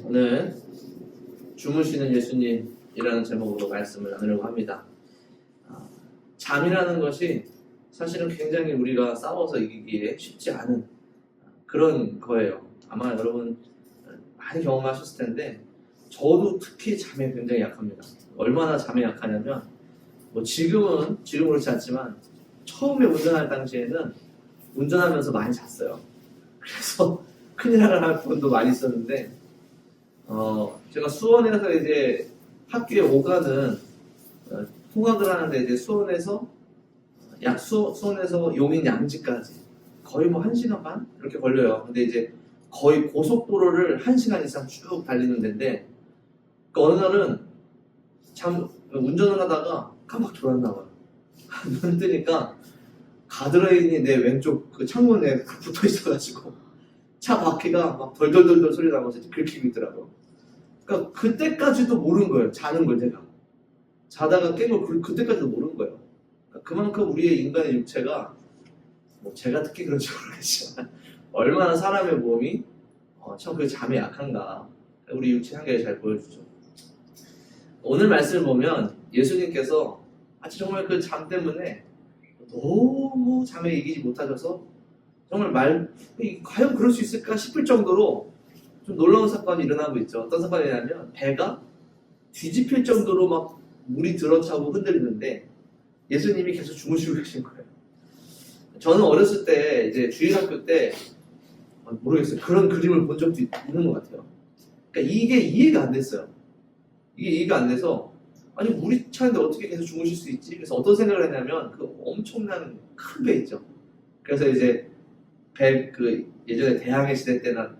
오늘 주무시는 예수님이라는 제목으로 말씀을 나누려고 합니다. 잠이라는 것이 사실은 굉장히 우리가 싸워서 이기기에 쉽지 않은 그런 거예요. 아마 여러분 많이 경험하셨을 텐데 저도 특히 잠에 굉장히 약합니다. 얼마나 잠에 약하냐면 지금 그렇지 않지만 처음에 운전할 당시에는 운전하면서 많이 잤어요. 그래서 큰일 날 뻔도 많이 있었는데 제가 수원에서 이제 학교에 오가는 통학을 하는데 이제 수원에서 용인 양지까지 거의 1시간 반 이렇게 걸려요. 근데 이제 거의 고속도로를 1시간 이상 쭉 달리는 데인데 어느 날은 운전을 하다가 깜빡 졸았나 봐요. 눈 뜨니까 가드레일이 내 왼쪽 그 창문에 붙어 있어가지고 차 바퀴가 막 덜덜덜덜 소리 나면서 긁히고 있더라고요. 그러니까 그때까지도 모르는 거예요. 자는 걸 제가. 자다가 깬 걸 그때까지도 모르는 거예요. 그러니까 그만큼 우리의 인간의 육체가 제가 특히 그런지 모르겠지만 얼마나 사람의 몸이 참 그 잠에 약한가 우리 육체 한계를 잘 보여주죠. 오늘 말씀을 보면 예수님께서 정말 그 잠 때문에 너무 잠에 이기지 못하셔서 정말 과연 그럴 수 있을까 싶을 정도로 좀 놀라운 사건이 일어나고 있죠. 어떤 사건이냐면 배가 뒤집힐 정도로 막 물이 들어차고 흔들리는데 예수님이 계속 주무시고 계신 거예요. 저는 어렸을 때 이제 주일학교 때 모르겠어요. 그런 그림을 본 적도 있는 것 같아요. 그러니까 이게 이해가 안 됐어요. 이게 이해가 안 돼서 물이 차는데 어떻게 계속 주무실 수 있지? 그래서 어떤 생각을 했냐면 그 엄청난 큰 배 있죠. 그래서 이제 예전에 대항해 시대 때나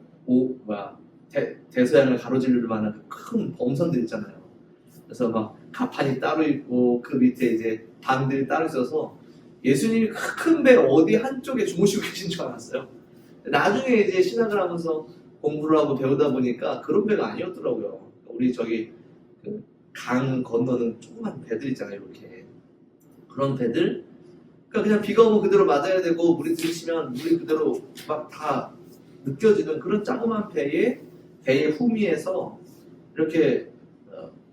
대서양을 가로지를 만한 큰 범선들 있잖아요. 그래서 막 가판이 따로 있고 그 밑에 이제 방들이 따로 있어서 예수님이 큰 배 어디 한쪽에 주무시고 계신 줄 알았어요. 나중에 이제 신학을 하면서 공부를 하고 배우다 보니까 그런 배가 아니었더라고요. 우리 강 건너는 조그만 배들 있잖아요. 이렇게 그런 배들. 그러니까 그냥 비가 오면 그대로 맞아야 되고 물이 들이치면 물이 그대로 막 다 느껴지는 그런 자그만 배의 후미에서 이렇게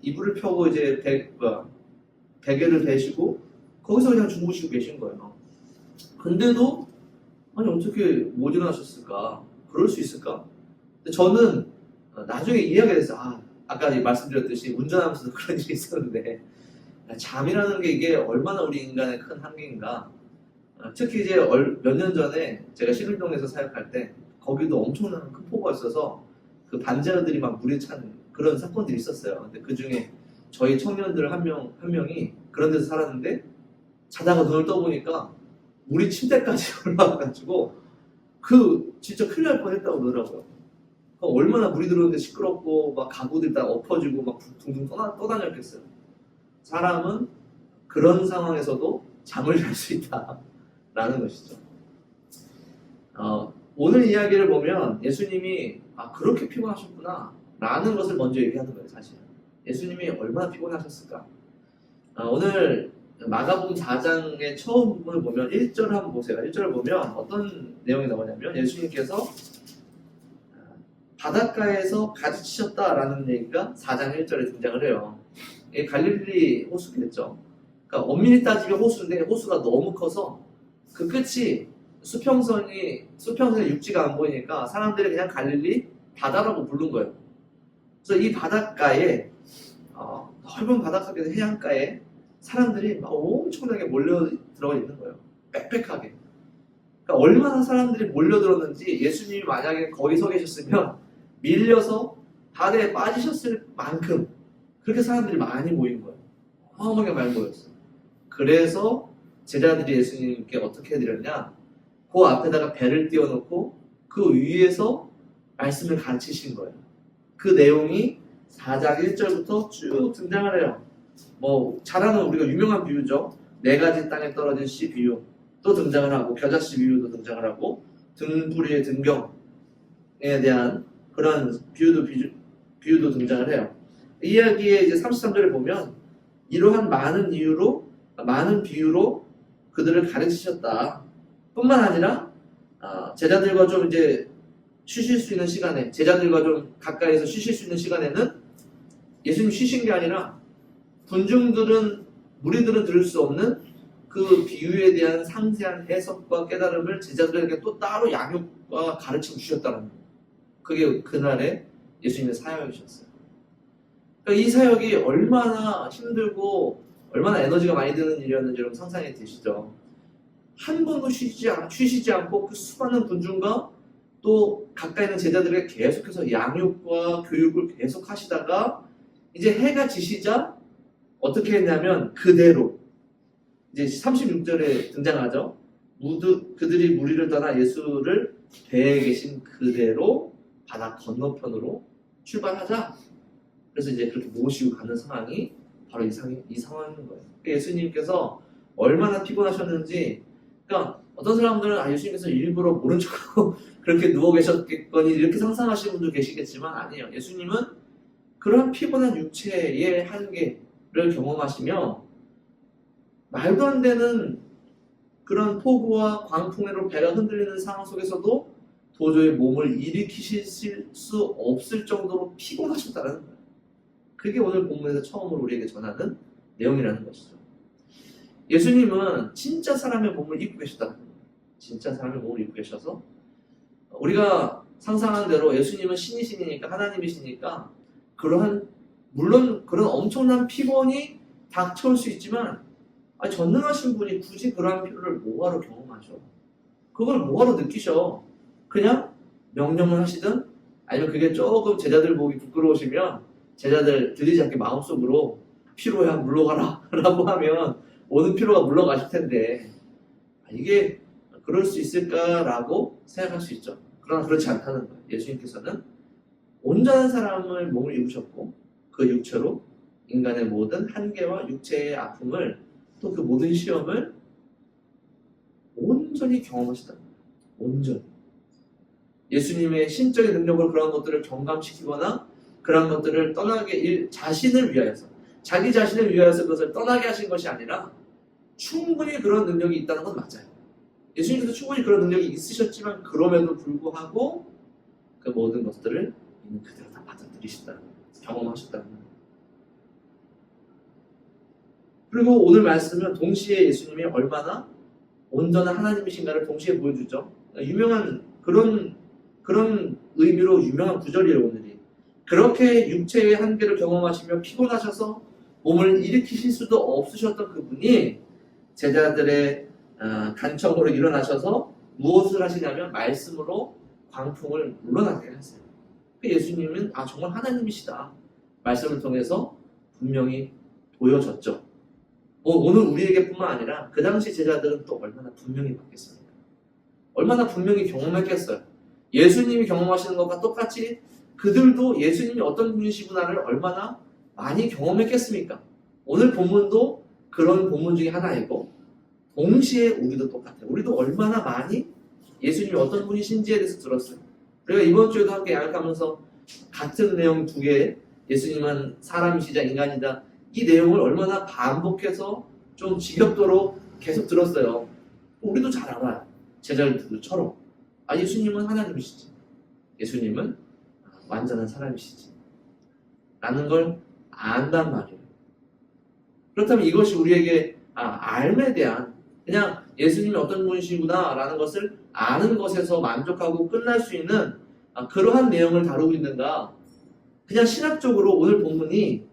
이불을 펴고 이제 베개를 베시고 거기서 그냥 주무시고 계신 거예요. 근데도 어떻게 못 일어나셨을까? 그럴 수 있을까? 근데 저는 나중에 이해하게 됐어요. 아까 말씀드렸듯이 운전하면서도 그런 일이 있었는데 잠이라는 게 이게 얼마나 우리 인간의 큰 한계인가. 특히 이제 몇 년 전에 제가 신림동에서 사역할 때 거기도 엄청난 큰 폭우가 있어서 그 반지하들이 막 물에 찬 그런 사건들이 있었어요. 근데 그 중에 저희 청년들 한 명이 그런 데서 살았는데 자다가 눈을 떠보니까 물이 침대까지 올라와가지고 진짜 큰일 날 뻔했다고 그러더라고요. 얼마나 물이 들어오는데 시끄럽고 막 가구들 다 엎어지고 막 둥둥 떠다녔겠어요. 사람은 그런 상황에서도 잠을 잘 수 있다라는 것이죠. 오늘 이야기를 보면 예수님이 그렇게 피곤하셨구나 라는 것을 먼저 얘기하는 거예요. 사실 예수님이 얼마나 피곤하셨을까. 오늘 마가복음 4장의 처음 부분을 보면 1절을 한번 보세요. 1절을 보면 어떤 내용이 나오냐면 예수님께서 바닷가에서 가르치셨다라는 얘기가 4장 1절에 등장을 해요. 이게 갈릴리 호수겠죠. 그러니까 엄밀히 따지면 호수인데 호수가 너무 커서 그 끝이 수평선에 육지가 안 보이니까 사람들이 그냥 갈릴리 바다라고 부른 거예요. 그래서 이 바닷가에 넓은 바닷가 해안가에 사람들이 막 엄청나게 몰려 들어가 있는 거예요. 빽빽하게. 그러니까 얼마나 사람들이 몰려들었는지 예수님이 만약에 거기 서 계셨으면 밀려서 바다에 빠지셨을 만큼 그렇게 사람들이 많이 모인 거예요. 어마어마하게 많이 모였어요. 그래서 제자들이 예수님께 어떻게 해드렸냐? 그 앞에다가 배를 띄워놓고 그 위에서 말씀을 가르치신 거예요. 그 내용이 4장 1절부터 쭉 등장을 해요. 잘 아는 우리가 유명한 비유죠. 4가지 땅에 떨어진 씨 비유 또 등장을 하고 겨자씨 비유도 등장을 하고 등불이의 등경에 대한 그런 비유도 등장을 해요. 이 이야기에 이제 33절에 보면 이러한 많은 비유로 그들을 가르치셨다 뿐만 아니라 제자들과 좀 이제 쉬실 수 있는 시간에, 제자들과 좀 가까이서 쉬실 수 있는 시간에는 예수님 쉬신 게 아니라 무리들은 들을 수 없는 그 비유에 대한 상세한 해석과 깨달음을 제자들에게 또 따로 양육과 가르침을 주셨다는 거예요. 그게 그날의 예수님의 사역이셨어요. 그러니까 이 사역이 얼마나 힘들고 얼마나 에너지가 많이 드는 일이었는지 여러분 상상이 되시죠? 한 번도 쉬시지 않고 그 수많은 군중과 또 가까이 있는 제자들에게 계속해서 양육과 교육을 계속 하시다가 이제 해가 지시자 어떻게 했냐면 그대로 이제 36절에 등장하죠. 그들이 무리를 떠나 예수를 배에 계신 그대로 바다 건너편으로 출발하자. 그래서 이제 그렇게 모시고 가는 상황이 바로 이 상황인 거예요. 예수님께서 얼마나 피곤하셨는지, 그러니까 어떤 사람들은 예수님께서 일부러 모른 척하고 그렇게 누워 계셨겠거니 이렇게 상상하시는 분도 계시겠지만 아니에요. 예수님은 그런 피곤한 육체의 한계를 경험하시며 말도 안 되는 그런 폭우와 광풍으로 배가 흔들리는 상황 속에서도 도저히 몸을 일으키실 수 없을 정도로 피곤하셨다는 거예요. 그게 오늘 본문에서 처음으로 우리에게 전하는 내용이라는 것이죠. 예수님은 진짜 사람의 몸을 입고 계셨다는 거예요. 진짜 사람의 몸을 입고 계셔서 우리가 상상한 대로 예수님은 신이시니까 하나님이시니까 물론 그런 엄청난 피곤이 닥쳐올 수 있지만 전능하신 분이 굳이 그러한 피로를 뭐하러 경험하셔? 그걸 뭐하러 느끼셔? 그냥 명령을 하시든 아니면 그게 조금 제자들 보기 부끄러우시면 제자들 들리지 않게 마음속으로 피로야 물러가라 라고 하면 오는 피로가 물러가실 텐데 이게 그럴 수 있을까라고 생각할 수 있죠. 그러나 그렇지 않다는 거예요. 예수님께서는 온전한 사람을 몸을 입으셨고 그 육체로 인간의 모든 한계와 육체의 아픔을 또 그 모든 시험을 온전히 경험하시다. 온전히. 예수님의 신적인 능력으로 그런 것들을 경감시키거나 그런 것들을 자신을 위하여서 자기 자신을 위하여서 그것을 떠나게 하신 것이 아니라 충분히 그런 능력이 있다는 건 맞아요. 예수님께서 충분히 그런 능력이 있으셨지만 그럼에도 불구하고 그 모든 것들을 있는 그대로 다 받아들이셨다는 거예요. 경험하셨다는 거예요. 그리고 오늘 말씀은 동시에 예수님이 얼마나 온전한 하나님이신가를 동시에 보여주죠. 유명한 그런 의미로 유명한 구절이에요. 오늘이. 그렇게 육체의 한계를 경험하시며 피곤하셔서 몸을 일으키실 수도 없으셨던 그분이 제자들의 간청으로 일어나셔서 무엇을 하시냐면 말씀으로 광풍을 물러나게 하세요. 예수님은 정말 하나님이시다. 말씀을 통해서 분명히 보여졌죠. 오늘 우리에게뿐만 아니라 그 당시 제자들은 또 얼마나 분명히 받겠습니까? 얼마나 분명히 경험했겠어요. 예수님이 경험하시는 것과 똑같이 그들도 예수님이 어떤 분이시구나를 얼마나 많이 경험했겠습니까? 오늘 본문도 그런 본문 중에 하나이고 동시에 우리도 똑같아요. 우리도 얼마나 많이 예수님이 어떤 분이신지에 대해서 들었어요. 우리가 이번 주에도 함께 양육하면서 같은 내용 두 개, 예수님은 사람이시자 인간이다, 이 내용을 얼마나 반복해서 좀 지겹도록 계속 들었어요. 우리도 잘 알아요. 제자들처럼. 예수님은 하나님이시지. 예수님은 완전한 사람이시지. 라는 걸 안단 말이에요. 그렇다면 이것이 우리에게 알에 대한 그냥 예수님이 어떤 분이시구나 라는 것을 아는 것에서 만족하고 끝날 수 있는 그러한 내용을 다루고 있는가? 그냥 신학적으로 오늘 본문이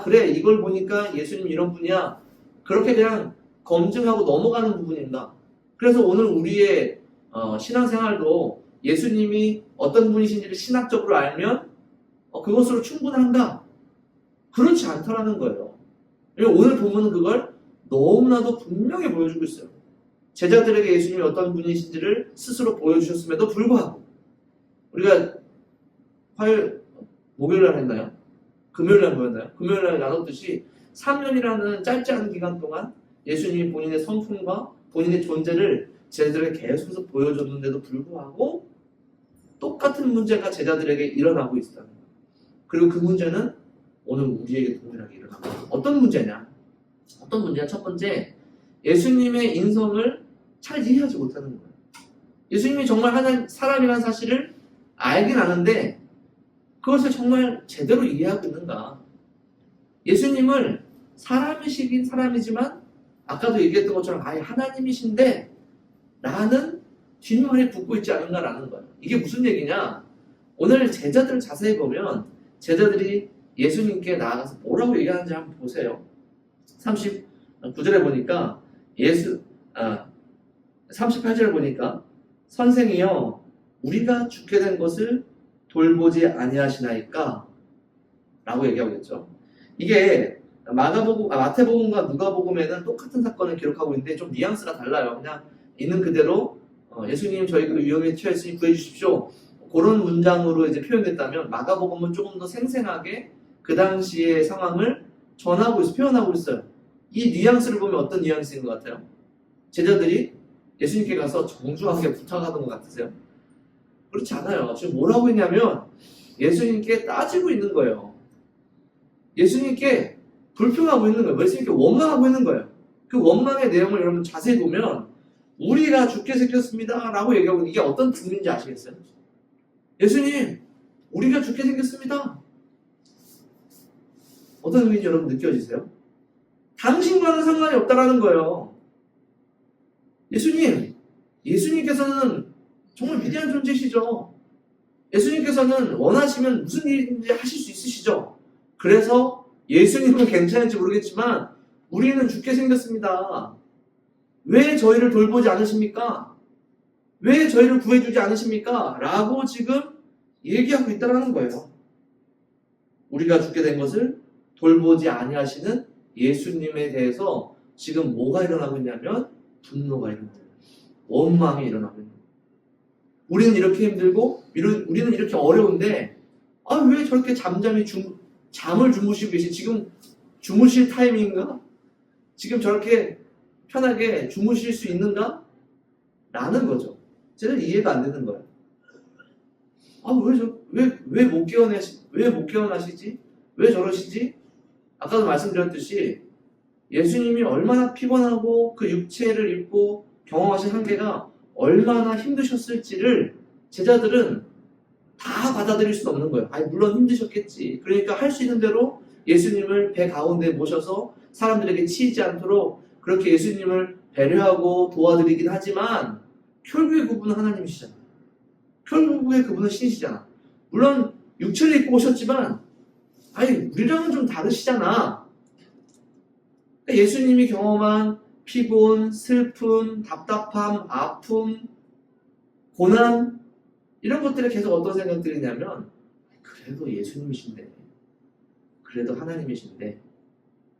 그래 이걸 보니까 예수님 이런 분이야 그렇게 그냥 검증하고 넘어가는 부분인가? 그래서 오늘 우리의 신앙생활도 예수님이 어떤 분이신지를 신학적으로 알면 그것으로 충분한가? 그렇지 않다라는 거예요. 오늘 본문은 그걸 너무나도 분명히 보여주고 있어요. 제자들에게 예수님이 어떤 분이신지를 스스로 보여주셨음에도 불구하고 우리가 목요일날 했나요? 금요일날 뭐였나요? 금요일날 나눴듯이 3년이라는 짧지 않은 기간 동안 예수님이 본인의 성품과 본인의 존재를 제자들에게 계속해서 보여줬는데도 불구하고 똑같은 문제가 제자들에게 일어나고 있다는 거예요. 그리고 그 문제는 오늘 우리에게 동일하게 일어나고 있어요. 어떤 문제냐? 첫 번째, 예수님의 인성을 잘 이해하지 못하는 거예요. 예수님이 정말 사람이라는 사실을 알긴 아는데 그것을 정말 제대로 이해하고 있는가? 예수님을 사람이시긴 사람이지만 아까도 얘기했던 것처럼 아예 하나님이신데 나는 뒷말이 붙고 있지 않은가라는 거예요. 이게 무슨 얘기냐? 오늘 제자들 자세히 보면 제자들이 예수님께 나아가서 뭐라고 얘기하는지 한번 보세요. 39절에 보니까 38절에 보니까 선생이여 우리가 죽게 된 것을 돌보지 아니하시나이까? 라고 얘기하고 있죠. 이게 마태복음과 누가복음에는 똑같은 사건을 기록하고 있는데 좀 뉘앙스가 달라요. 그냥 있는 그대로 예수님 저희가 위험에 처했으니 구해주십시오. 그런 문장으로 이제 표현됐다면 마가복음은 조금 더 생생하게 그 당시의 상황을 표현하고 있어요. 이 뉘앙스를 보면 어떤 뉘앙스인 것 같아요? 제자들이 예수님께 가서 정중하게 부탁하는 것 같으세요? 그렇지 않아요. 지금 뭐라고 했냐면 예수님께 따지고 있는 거예요. 예수님께 불평하고 있는 거예요. 예수님께 원망하고 있는 거예요. 그 원망의 내용을 여러분 자세히 보면 우리가 죽게 생겼습니다 라고 얘기하고 이게 어떤 뜻인지 아시겠어요? 예수님 우리가 죽게 생겼습니다. 어떤 의미인지 여러분 느껴지세요? 당신과는 상관이 없다라는 거예요. 예수님께서는 정말 위대한 존재시죠. 예수님께서는 원하시면 무슨 일인지 하실 수 있으시죠. 그래서 예수님은 괜찮을지 모르겠지만 우리는 죽게 생겼습니다. 왜 저희를 돌보지 않으십니까? 왜 저희를 구해주지 않으십니까? 라고 지금 얘기하고 있다는 거예요. 우리가 죽게 된 것을 돌보지 아니하시는 예수님에 대해서 지금 뭐가 일어나고 있냐면 분노가 일어나고 있는 거예요. 원망이 일어나고 있는 거예요. 우리는 이렇게 힘들고 우리는 이렇게 어려운데 왜 저렇게 잠을 주무시고 계시? 지금 주무실 타이밍인가? 지금 저렇게 편하게 주무실 수 있는가? 라는 거죠. 쟤는 이해가 안 되는 거예요. 왜 못 깨어나시지? 왜 저러시지? 아까도 말씀드렸듯이 예수님이 얼마나 피곤하고 그 육체를 입고 경험하신 한계가 얼마나 힘드셨을지를 제자들은 다 받아들일 수는 없는 거예요. 물론 힘드셨겠지. 그러니까 할 수 있는 대로 예수님을 배 가운데 모셔서 사람들에게 치이지 않도록 그렇게 예수님을 배려하고 도와드리긴 하지만 결국에 그분은 하나님이시잖아요. 결국에 그분은 신이시잖아. 물론 육체를 입고 오셨지만 우리랑은 좀 다르시잖아. 그러니까 예수님이 경험한 피곤, 슬픔, 답답함, 아픔, 고난 이런 것들에 계속 어떤 생각들이냐면 그래도 예수님이신데 그래도 하나님이신데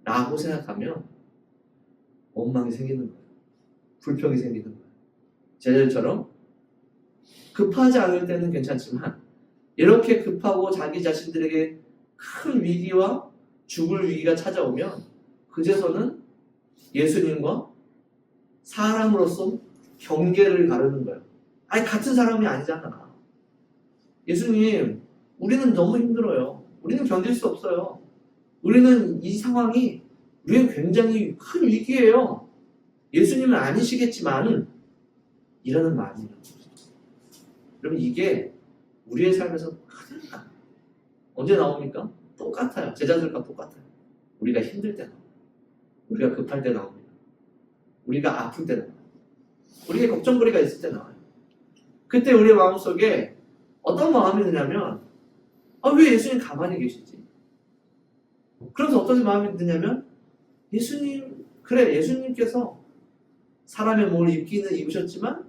라고 생각하면 원망이 생기는 거예요. 불평이 생기는 거예요. 제자들처럼 급하지 않을 때는 괜찮지만 이렇게 급하고 자기 자신들에게 큰 위기와 죽을 위기가 찾아오면 그제서는 예수님과 사람으로서 경계를 가르는 거예요. 같은 사람이 아니잖아. 예수님, 우리는 너무 힘들어요. 우리는 견딜 수 없어요. 우리는 이 상황이 우리는 굉장히 큰 위기예요. 예수님은 아니시겠지만 이라는 말이에요. 여러분 이게 우리의 삶에서 큰일 나. 언제 나옵니까? 똑같아요. 제자들과 똑같아요. 우리가 힘들 때 나옵니다. 우리가 급할 때 나옵니다. 우리가 아플 때 나와요. 우리의 걱정거리가 있을 때 나와요. 그때 우리의 마음속에 어떤 마음이 드냐면 왜 예수님 가만히 계시지? 그래서 어떤 마음이 드냐면 예수님께서 사람의 몸을 입으셨지만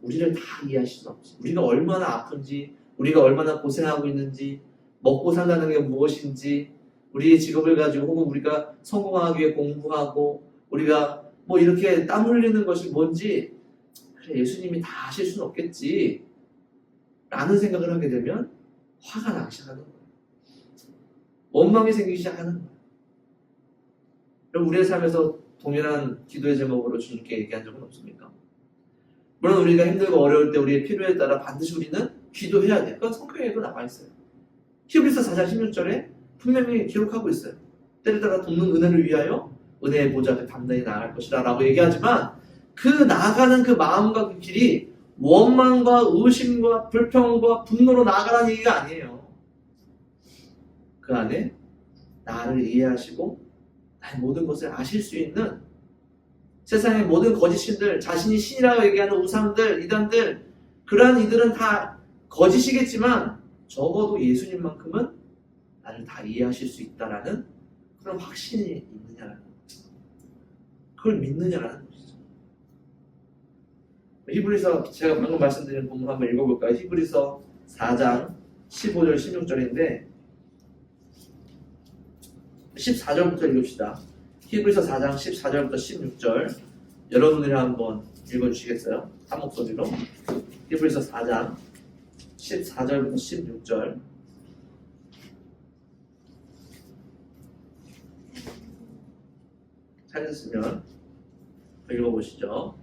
우리를 다 이해하실 수 없지. 우리가 얼마나 아픈지, 우리가 얼마나 고생하고 있는지, 먹고 산다는 게 무엇인지, 우리의 직업을 가지고 혹은 우리가 성공하기 위해 공부하고 우리가 이렇게 땀 흘리는 것이 뭔지 예수님이 다 아실 수는 없겠지 라는 생각을 하게 되면 화가 나기 시작하는 거예요. 원망이 생기기 시작하는 거예요. 그럼 우리의 삶에서 동일한 기도의 제목으로 주님께 얘기한 적은 없습니까? 물론 우리가 힘들고 어려울 때 우리의 필요에 따라 반드시 우리는 기도해야 돼요. 그건 성경에도 나와 있어요. 히브리서 4장 16절에 분명히 기록하고 있어요. 때를 따라 돕는 은혜를 위하여 은혜의 보좌 앞에 담대히 나아갈 것이다 라고 얘기하지만 그 나아가는 그 마음과 그 길이 원망과 의심과 불평과 분노로 나아가라는 얘기가 아니에요. 그 안에 나를 이해하시고 나의 모든 것을 아실 수 있는 세상의 모든 거짓신들, 자신이 신이라고 얘기하는 우상들, 이단들, 그러한 이들은 다 거짓이겠지만 적어도 예수님만큼은 나를 다 이해하실 수 있다라는 그런 확신이 있느냐라는 거죠. 그걸 믿느냐라는 것이죠. 히브리서 제가 방금 말씀드린 본문 한번 읽어볼까요? 히브리서 4장 15절 16절인데 14절부터 읽읍시다. 히브리서 4장 14절부터 16절 여러분들이 한번 읽어주시겠어요? 한 목소리로. 히브리서 4장 14절부터 16절 찾으시면 읽어보시죠.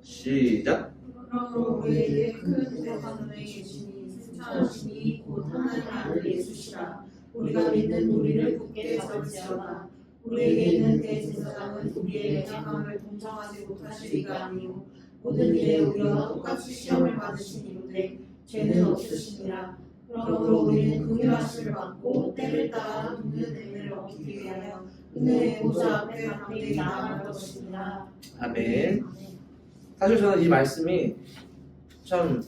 시작. 그러므로 우리에게 큰 대가문에 계시니 승천하시니 곧 하나님 아들 예수시라. 우리가 믿는 우리를 굳게 잡을지어다. 우리에게 있는 대제사장은 우리의 약함을 동정하지 못하시리가 아니요 모든 일에 우리와 똑같이 시험을 받으시니로되 죄는 없으시니라. 그러므로 우리는 긍휼하심을 받고 때를 따라 돕는 은혜를 얻기 위하여 은혜의 보좌 앞에 담대히 나아갈 것입니다. 아멘. 사실 저는 이 말씀이 참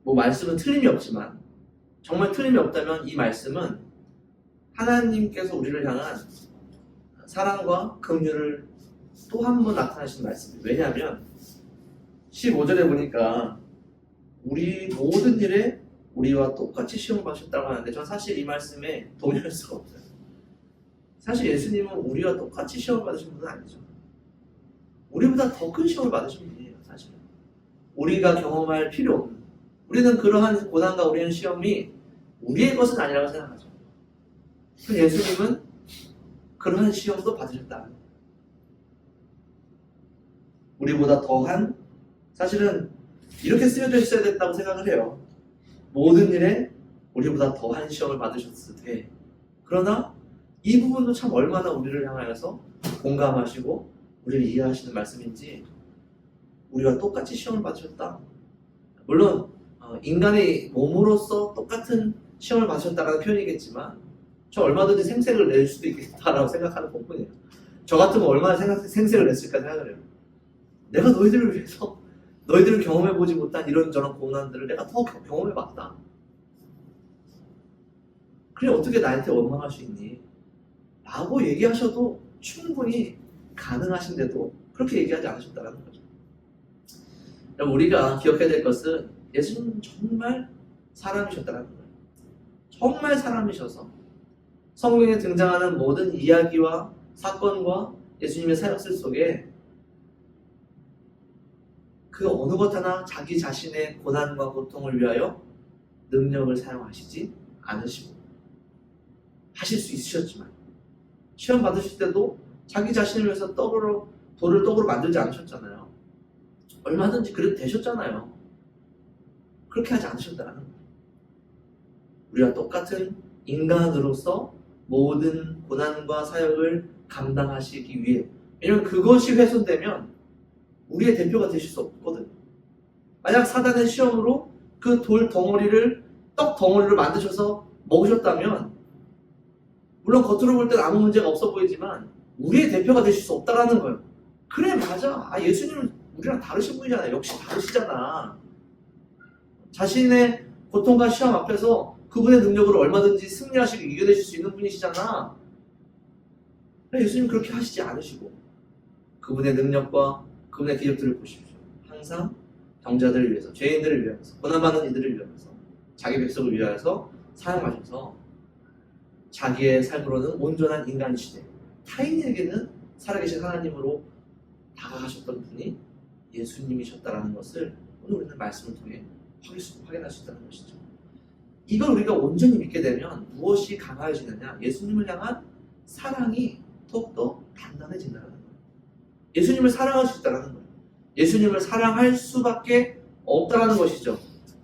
뭐 말씀은 틀림이 없지만 정말 틀림이 없다면 이 말씀은 하나님께서 우리를 향한 사랑과 긍휼을 또 한 번 나타나시는 말씀이에요. 왜냐하면 15절에 보니까 우리 모든 일에 우리와 똑같이 시험을 받으셨다고 하는데 전 사실 이 말씀에 동의할 수가 없어요. 사실 예수님은 우리와 똑같이 시험을 받으신 분은 아니죠. 우리보다 더 큰 시험을 받으신 분이에요. 사실 우리가 경험할 필요 없는, 우리는 그러한 고난과 우리의 시험이 우리의 것은 아니라고 생각하죠. 그런데 예수님은 그러한 시험도 받으셨다. 우리보다 더한, 사실은 이렇게 쓰여져 있어야 됐다고 생각을 해요. 모든 일에 우리보다 더한 시험을 받으셨을 때, 그러나 이 부분도 참 얼마나 우리를 향하여서 공감하시고 우리를 이해하시는 말씀인지, 우리와 똑같이 시험을 받으셨다. 물론 인간의 몸으로서 똑같은 시험을 받으셨다라는 표현이겠지만 저 얼마든지 생색을 낼 수도 있겠다라고 생각하는 부분이에요. 저 같으면 얼마나 생색을 냈을까 생각을 해요. 내가 너희들을 위해서 너희들을 경험해보지 못한 이런저런 고난들을 내가 더 경험해봤다. 그래 어떻게 나한테 원망할 수 있니? 라고 얘기하셔도 충분히 가능하신데도 그렇게 얘기하지 않으셨다는 거죠. 우리가 기억해야 될 것은 예수님은 정말 사람이셨다는 거예요. 정말 사람이셔서 성경에 등장하는 모든 이야기와 사건과 예수님의 사역설 속에 그 어느 것 하나 자기 자신의 고난과 고통을 위하여 능력을 사용하시지 않으시고, 하실 수 있으셨지만 시험 받으실 때도 자기 자신을 위해서 돌을 떡으로 만들지 않으셨잖아요. 얼마든지 그래도 되셨잖아요. 그렇게 하지 않으셨다는 거예요. 우리와 똑같은 인간으로서 모든 고난과 사역을 감당하시기 위해, 왜냐하면 그것이 훼손되면 우리의 대표가 되실 수 없거든. 만약 사단의 시험으로 그 돌 덩어리를, 떡 덩어리를 만드셔서 먹으셨다면 물론 겉으로 볼 때는 아무 문제가 없어 보이지만 우리의 대표가 되실 수 없다라는 거예요. 그래 맞아. 예수님은 우리랑 다르신 분이잖아요. 역시 다르시잖아. 자신의 고통과 시험 앞에서 그분의 능력으로 얼마든지 승리하시고 이겨내실 수 있는 분이시잖아. 예수님 그렇게 하시지 않으시고 그분의 능력과 그분의 기적들을 보십시오. 항상 병자들을 위해서, 죄인들을 위해서, 고난받는 이들을 위해서, 자기 백성을 위하여서 사용하셔서 자기의 삶으로는 온전한 인간이시되 타인에게는 살아계신 하나님으로 다가가셨던 분이 예수님이셨다는 것을 오늘 우리는 말씀을 통해 확인할 수 있다는 것이죠. 이걸 우리가 온전히 믿게 되면 무엇이 강화해지느냐? 예수님을 향한 사랑이 더욱더 단단해진다는 거예요. 예수님을 사랑할 수 있다는 거예요. 예수님을 사랑할 수밖에 없다는 것이죠.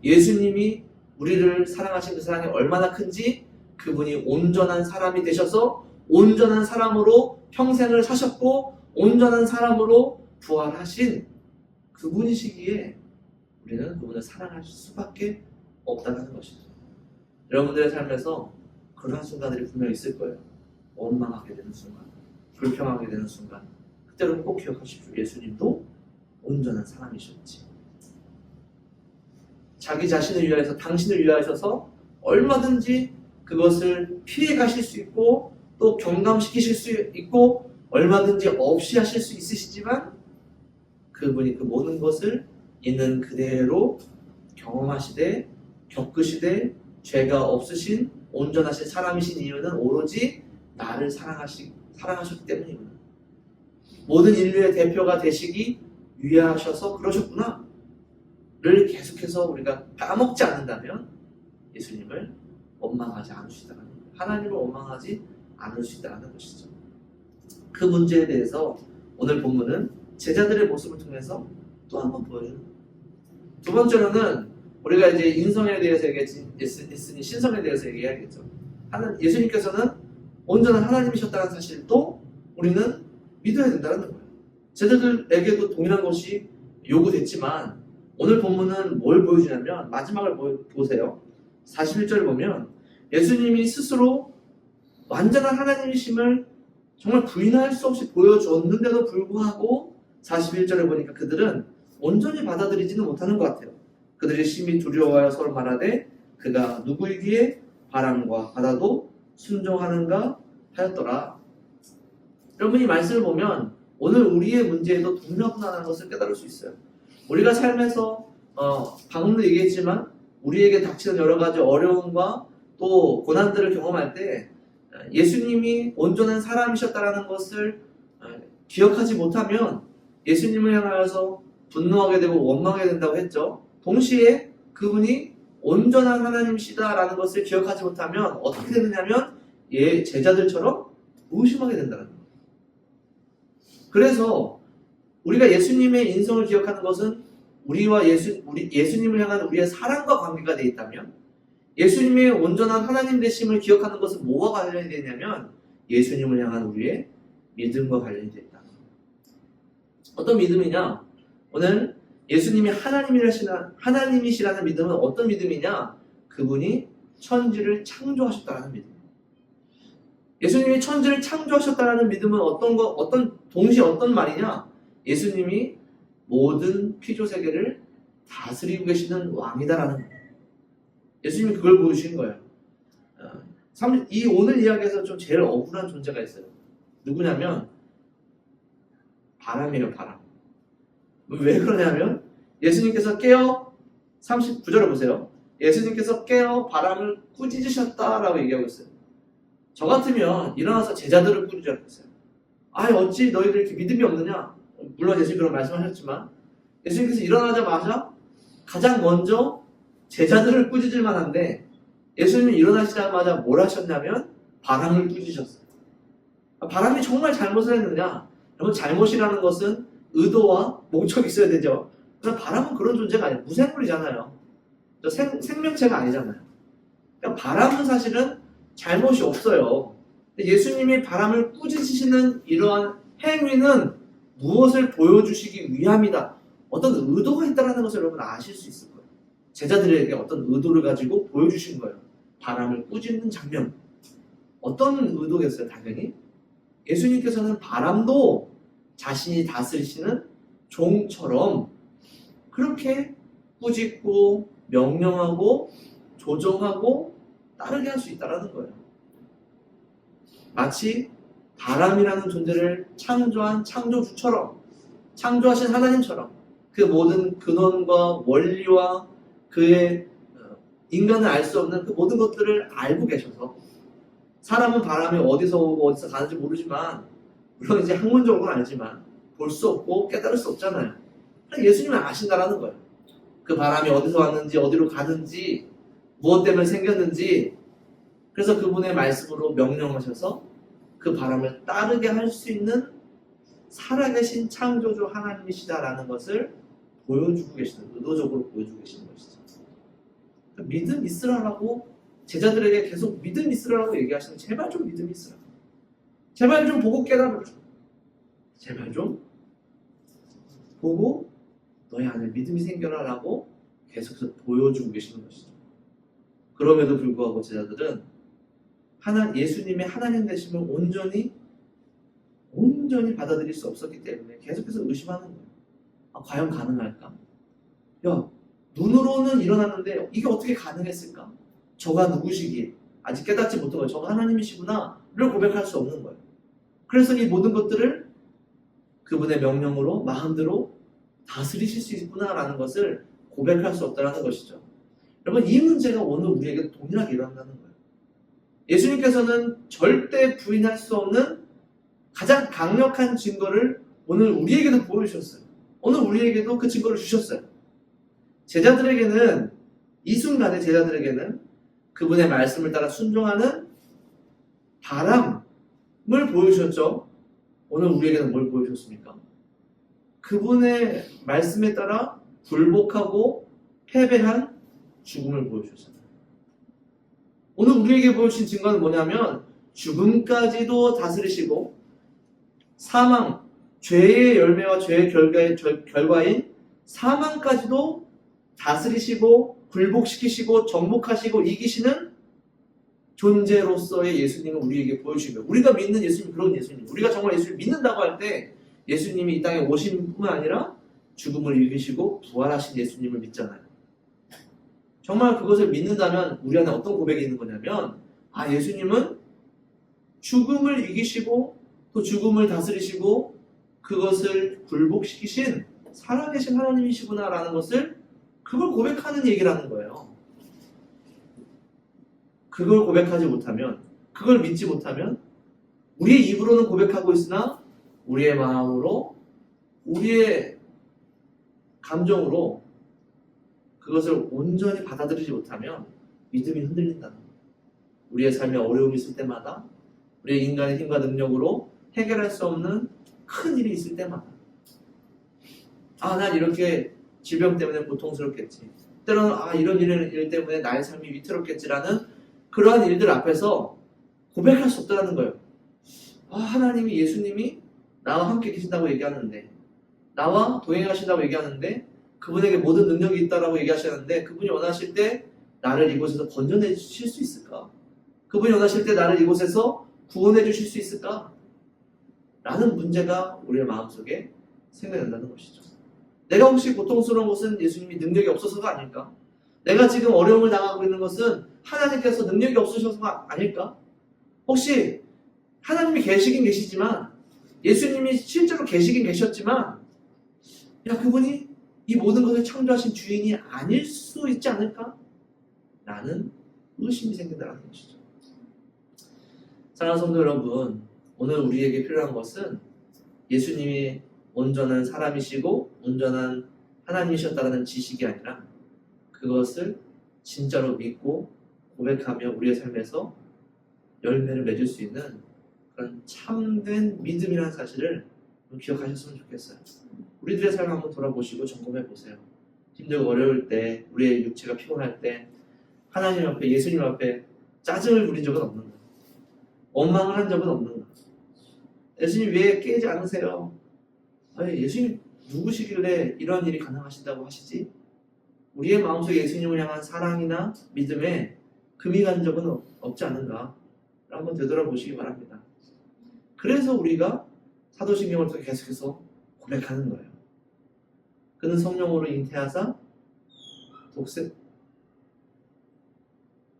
예수님이 우리를 사랑하신 그 사랑이 얼마나 큰지, 그분이 온전한 사람이 되셔서 온전한 사람으로 평생을 사셨고 온전한 사람으로 부활하신 그분이시기에 우리는 그분을 사랑할 수밖에 없다는 것이죠. 여러분들의 삶에서 그러한 순간들이 분명히 있을 거예요. 원망하게 되는 순간, 불평하게 되는 순간, 그때는 꼭 기억하십시오. 예수님도 온전한 사람이셨지. 자기 자신을 위하여서, 당신을 위하여서 얼마든지 그것을 피해 가실 수 있고 또 경감시키실 수 있고 얼마든지 없이 하실 수 있으시지만 그분이 그 모든 것을 있는 그대로 경험하시되 겪으시되 죄가 없으신 온전하신 사람이신 이유는 오로지 나를 사랑하셨기 때문이구나. 모든 인류의 대표가 되시기 위하셔서 그러셨구나 를 계속해서 우리가 까먹지 않는다면 예수님을 원망하지 않을 수 있다는 거예요. 하나님을 원망하지 않을 수 있다는 것이죠. 그 문제에 대해서 오늘 본문은 제자들의 모습을 통해서 또 한 번 보여줍니다. 두 번째로는 우리가 이제 인성에 대해서 얘기했으니 신성에 대해서 얘기해야겠죠. 예수님께서는 온전한 하나님이셨다는 사실도 우리는 믿어야 된다는 거예요. 제자들에게도 동일한 것이 요구됐지만 오늘 본문은 뭘 보여주냐면 마지막을 보세요. 41절을 보면 예수님이 스스로 완전한 하나님이심을 정말 부인할 수 없이 보여줬는데도 불구하고 41절에 보니까 그들은 온전히 받아들이지는 못하는 것 같아요. 그들이 심히 두려워하여 서로 말하되 그가 누구이기에 바람과 바다도 순종하는가 하였더라. 여러분 이 말씀을 보면 오늘 우리의 문제에도 동일하구나라는 것을 깨달을 수 있어요. 우리가 삶에서 방금도 얘기했지만 우리에게 닥치는 여러 가지 어려움과 또 고난들을 경험할 때 예수님이 온전한 사람이셨다라는 것을 기억하지 못하면 예수님을 향하여서 분노하게 되고 원망하게 된다고 했죠. 동시에 그분이 온전한 하나님이시다라는 것을 기억하지 못하면 어떻게 되느냐면 제자들처럼 의심하게 된다는 거예요. 그래서 우리가 예수님의 인성을 기억하는 것은 우리와 예수님을 향한 우리의 사랑과 관계가 되어 있다면 예수님의 온전한 하나님 되심을 기억하는 것은 뭐와 관련이 되냐면 예수님을 향한 우리의 믿음과 관련이 되어 있다. 어떤 믿음이냐? 오늘 예수님이 하나님이시라는 믿음은 어떤 믿음이냐? 그분이 천지를 창조하셨다는 믿음. 예수님이 천지를 창조하셨다는 믿음은 동시에 어떤 말이냐? 예수님이 모든 피조 세계를 다스리고 계시는 왕이다라는 거예요. 예수님이 그걸 보여주신 거예요. 이 오늘 이야기에서 좀 제일 억울한 존재가 있어요. 누구냐면 바람이에요, 바람. 왜 그러냐면 예수님께서 39절을 보세요. 예수님께서 깨어 바람을 꾸짖으셨다라고 얘기하고 있어요. 저 같으면 일어나서 제자들을 꾸짖었어요. 어찌 너희들 이렇게 믿음이 없느냐? 물론 예수님 그런 말씀하셨지만 예수님께서 일어나자마자 가장 먼저 제자들을 꾸짖을 만한데 예수님이 일어나시자마자 뭘 하셨냐면 바람을 꾸짖으셨어요. 바람이 정말 잘못을 했느냐? 여러분 잘못이라는 것은 의도와 목적이 있어야 되죠. 그래서 바람은 그런 존재가 아니에요. 무생물이잖아요. 생명체가 아니잖아요. 그러니까 바람은 사실은 잘못이 없어요. 예수님이 바람을 꾸짖으시는 이러한 행위는 무엇을 보여주시기 위함이다. 어떤 의도가 있다는 것을 여러분 아실 수 있을 거예요. 제자들에게 어떤 의도를 가지고 보여주신 거예요. 바람을 꾸짖는 장면. 어떤 의도겠어요? 당연히 예수님께서는 바람도 자신이 다스리시는 종처럼 그렇게 꾸짖고 명령하고 조정하고 따르게 할 수 있다는 거예요. 마치 바람이라는 존재를 창조한 창조주처럼, 창조하신 하나님처럼 그 모든 근원과 원리와 그의 인간은 알 수 없는 그 모든 것들을 알고 계셔서 사람은 바람이 어디서 오고 어디서 가는지 모르지만 물론 이제 학문적으로는 알지만 볼 수 없고 깨달을 수 없잖아요. 예수님은 아신다라는 거예요. 그 바람이 어디서 왔는지 어디로 가는지 무엇 때문에 생겼는지 그래서 그분의 말씀으로 명령하셔서 그 바람을 따르게 할 수 있는 살아계신 창조주 하나님이시다라는 것을 보여주고 계시는, 의도적으로 보여주고 계시는 것이죠. 믿음 있으라고 제자들에게 계속 믿음 있으라고 얘기하시는 제발 좀 믿음 있으라. 제발 좀 보고 깨달으라. 제발 좀 보고 너희 안에 믿음이 생겨라라고 계속해서 보여주고 계시는 것이죠. 그럼에도 불구하고 제자들은 예수님의 하나님 되심을 온전히 받아들일 수 없었기 때문에 계속해서 의심하는 거예요. 아, 과연 가능할까? 야, 눈으로는 일어났는데 이게 어떻게 가능했을까? 저가 누구시기에 아직 깨닫지 못한 거예요. 저가 하나님이시구나 를 고백할 수 없는 거예요. 그래서 이 모든 것들을 그분의 명령으로 마음대로 다스리실 수 있구나라는 것을 고백할 수 없다는 것이죠. 여러분, 이 문제가 오늘 우리에게 동일하게 일어난다는 거예요. 예수님께서는 절대 부인할 수 없는 가장 강력한 증거를 오늘 우리에게도 보여주셨어요. 오늘 우리에게도 그 증거를 주셨어요. 제자들에게는, 이 순간에 제자들에게는 그분의 말씀을 따라 순종하는 바람을 보여주셨죠. 오늘 우리에게는 뭘 보여주셨습니까? 그분의 말씀에 따라 굴복하고 패배한 죽음을 보여주셨어요. 오늘 우리에게 보여주신 증거는 뭐냐면 죽음까지도 다스리시고 사망, 죄의 열매와 죄의 결과인 사망까지도 다스리시고 굴복시키시고 정복하시고 이기시는 존재로서의 예수님을 우리에게 보여주시며, 우리가 믿는 예수님, 그런 예수님, 우리가 정말 예수를 믿는다고 할 때 예수님이 이 땅에 오신 뿐만 아니라 죽음을 이기시고 부활하신 예수님을 믿잖아요. 정말 그것을 믿는다면 우리 안에 어떤 고백이 있는 거냐면, 아, 예수님은 죽음을 이기시고 또 죽음을 다스리시고 그것을 굴복시키신 살아계신 하나님이시구나 라는 것을, 그걸 고백하는 얘기라는 거예요. 그걸 고백하지 못하면, 그걸 믿지 못하면 우리의 입으로는 고백하고 있으나 우리의 마음으로, 우리의 감정으로 그것을 온전히 받아들이지 못하면 믿음이 흔들린다는 거예요. 우리의 삶에 어려움이 있을 때마다, 우리의 인간의 힘과 능력으로 해결할 수 없는 큰 일이 있을 때마다, 아, 난 이렇게 질병 때문에 고통스럽겠지, 때로는 아, 이런 일 때문에 나의 삶이 위태롭겠지라는 그러한 일들 앞에서 고백할 수 없다는 거예요. 아, 하나님이, 예수님이 나와 함께 계신다고 얘기하는데, 나와 동행하신다고 얘기하는데, 그분에게 모든 능력이 있다라고 얘기하시는데, 그분이 원하실 때 나를 이곳에서 건져내 주실 수 있을까? 그분이 원하실 때 나를 이곳에서 구원해 주실 수 있을까? 라는 문제가 우리의 마음속에 생겨난다는 것이죠. 내가 혹시 고통스러운 것은 예수님이 능력이 없어서가 아닐까? 내가 지금 어려움을 당하고 있는 것은 하나님께서 능력이 없으셔서가 아닐까? 혹시 하나님이 계시긴 계시지만, 예수님이 실제로 계시긴 계셨지만, 야, 그분이 이 모든 것을 창조하신 주인이 아닐 수 있지 않을까? 라는 의심이 생긴다는 것이죠. 사랑하는 성도 여러분, 오늘 우리에게 필요한 것은 예수님이 온전한 사람이시고 온전한 하나님이셨다는 지식이 아니라 그것을 진짜로 믿고 고백하며 우리의 삶에서 열매를 맺을 수 있는 그런 참된 믿음이라는 사실을 기억하셨으면 좋겠어요. 우리들의 삶을 한번 돌아보시고 점검해 보세요. 힘들고 어려울 때, 우리의 육체가 피곤할 때 하나님 앞에, 예수님 앞에 짜증을 부린 적은 없는가? 원망을 한 적은 없는가? 예수님 왜 깨지 않으세요? 아니, 예수님 누구시길래 이런 일이 가능하신다고 하시지? 우리의 마음속에 예수님을 향한 사랑이나 믿음에 금이 간 적은 없지 않은가? 한번 되돌아보시기 바랍니다. 그래서 우리가 사도신경을 통해 계속해서 고백하는 거예요. 그는 성령으로 잉태하사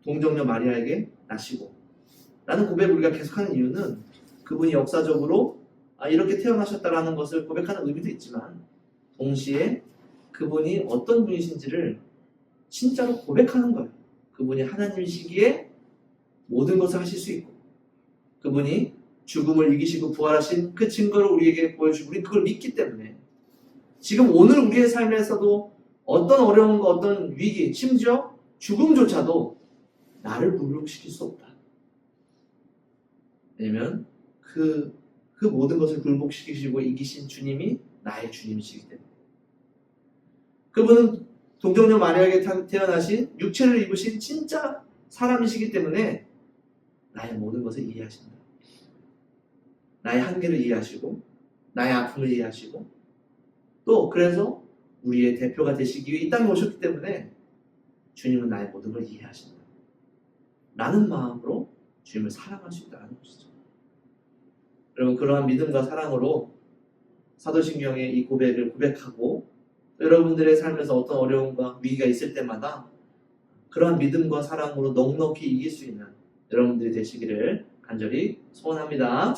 동정녀 마리아에게 나시고 라는 고백을 우리가 계속하는 이유는 그분이 역사적으로 이렇게 태어나셨다라는 것을 고백하는 의미도 있지만, 동시에 그분이 어떤 분이신지를 진짜로 고백하는 거예요. 그분이 하나님이시기에 모든 것을 하실 수 있고, 그분이 죽음을 이기시고 부활하신 그 증거를 우리에게 보여주고, 우리 그걸 믿기 때문에 지금 오늘 우리의 삶에서도 어떤 어려움과 어떤 위기, 심지어 죽음조차도 나를 굴복시킬 수 없다. 왜냐면 그 모든 것을 굴복시키시고 이기신 주님이 나의 주님이시기 때문에, 그분은 동정녀 마리아에게 태어나신 육체를 입으신 진짜 사람이시기 때문에 나의 모든 것을 이해하신다. 나의 한계를 이해하시고 나의 아픔을 이해하시고 또 그래서 우리의 대표가 되시기 위해 이 땅에 오셨기 때문에 주님은 나의 모든 걸 이해하신다 라는 마음으로 주님을 사랑할 수 있다는 것이죠. 여러분 그러한 믿음과 사랑으로 사도신경의 이 고백을 고백하고 여러분들의 삶에서 어떤 어려움과 위기가 있을 때마다 그러한 믿음과 사랑으로 넉넉히 이길 수 있는 여러분들이 되시기를 간절히 소원합니다.